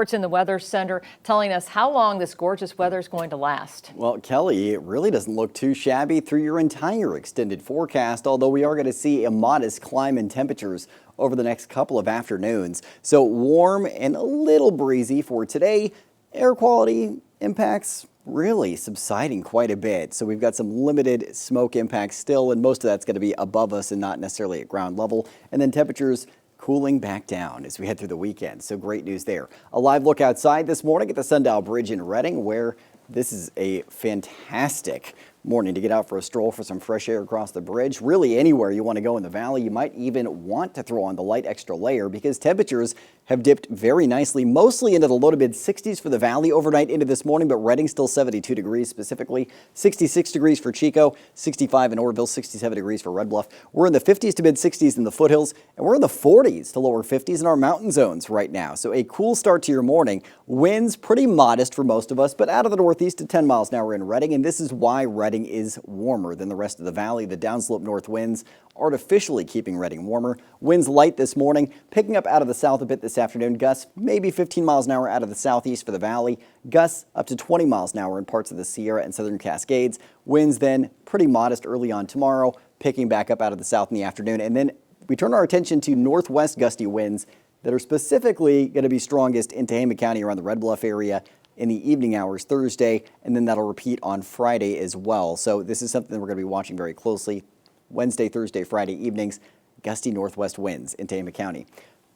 In the Weather Center telling us how long this gorgeous weather is going to last. Well, Kelly, it really doesn't look too shabby through your entire extended forecast, although we are going to see a modest climb in temperatures over the next couple of afternoons. So warm and a little breezy for today. Air quality impacts really subsiding quite a bit. So we've got some limited smoke impacts still, and most of that's going to be above us and not necessarily at ground level. And then temperatures cooling back down as we head through the weekend. So great news there. A live look outside this morning at the Sundial Bridge in Reading, where this is a fantastic morning to get out for a stroll for some fresh air across the bridge. Really anywhere you want to go in the valley. You might even want to throw on the light extra layer because temperatures have dipped very nicely, mostly into the low to mid 60s for the valley overnight into this morning, but Reading still 72 degrees specifically, 66 degrees for Chico, 65 in Orville, 67 degrees for Red Bluff. We're in the 50s to mid 60s in the foothills, and we're in the 40s to lower 50s in our mountain zones right now. So a cool start to your morning. Winds pretty modest for most of us, but out of the northeast to 10 miles an hour in Reading, and this is why Reading is warmer than the rest of the valley. The downslope north winds artificially keeping Reading warmer. Winds light this morning, picking up out of the south a bit this afternoon. Gusts maybe 15 miles an hour out of the southeast for the valley. Gusts up to 20 miles an hour in parts of the Sierra and southern Cascades. Winds then pretty modest early on tomorrow, picking back up out of the south in the afternoon. And then we turn our attention to northwest gusty winds that are specifically going to be strongest in Tehama County around the Red Bluff area in the evening hours Thursday, and then that'll repeat on Friday as well. So this is something that we're going to be watching very closely. Wednesday, Thursday, Friday evenings, gusty northwest winds in Tehama County.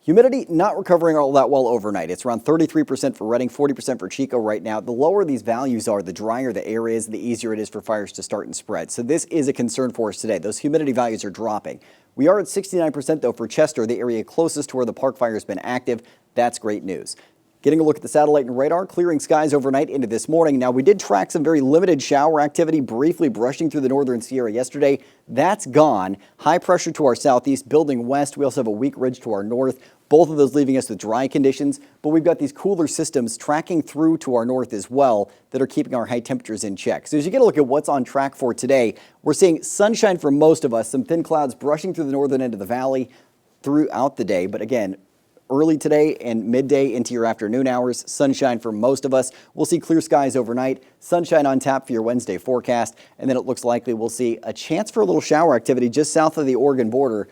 Humidity not recovering all that well overnight. It's around 33% for Reading, 40% for Chico right now. The lower these values are, the drier the air is, the easier it is for fires to start and spread. So this is a concern for us today. Those humidity values are dropping. We are at 69% though for Chester, the area closest to where the Park Fire has been active. That's great news. Getting a look at the satellite and radar, clearing skies overnight into this morning. Now, we did track some very limited shower activity briefly brushing through the northern Sierra yesterday. That's gone. High pressure to our southeast, building west. We also have a weak ridge to our north. Both of those leaving us with dry conditions, but we've got these cooler systems tracking through to our north as well that are keeping our high temperatures in check. So as you get a look at what's on track for today, we're seeing sunshine for most of us, some thin clouds brushing through the northern end of the valley throughout the day. But again, early today and midday into your afternoon hours, sunshine for most of us. We'll see clear skies overnight, sunshine on tap for your Wednesday forecast, and then it looks likely we'll see a chance for a little shower activity just south of the Oregon border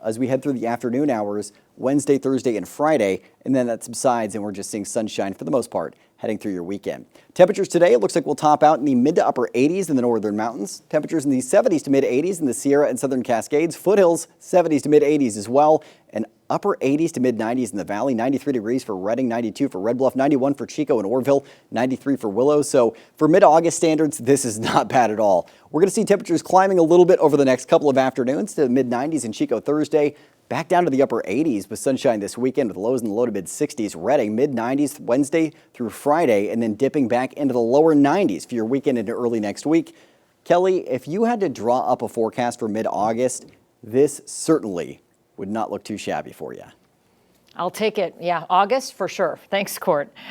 as we head through the afternoon hours, Wednesday, Thursday, and Friday, and then that subsides and we're just seeing sunshine for the most part heading through your weekend. Temperatures today, it looks like we'll top out in the mid to upper 80s in the northern mountains. Temperatures in the 70s to mid 80s in the Sierra and southern Cascades. Foothills, 70s to mid 80s as well, and upper 80s to mid 90s in the valley. 93 degrees for Reading, 92 for Red Bluff, 91 for Chico and Orville, 93 for Willow. So for mid-August standards, this is not bad at all. We're going to see temperatures climbing a little bit over the next couple of afternoons to mid 90s in Chico Thursday. Back down to the upper 80s with sunshine this weekend with lows in the low to mid 60s. Reading, mid 90s Wednesday through Friday, and then dipping back into the lower 90s for your weekend into early next week. Kelly, if you had to draw up a forecast for mid-August, this certainly would not look too shabby for you. I'll take it. Yeah, August for sure. Thanks, Court.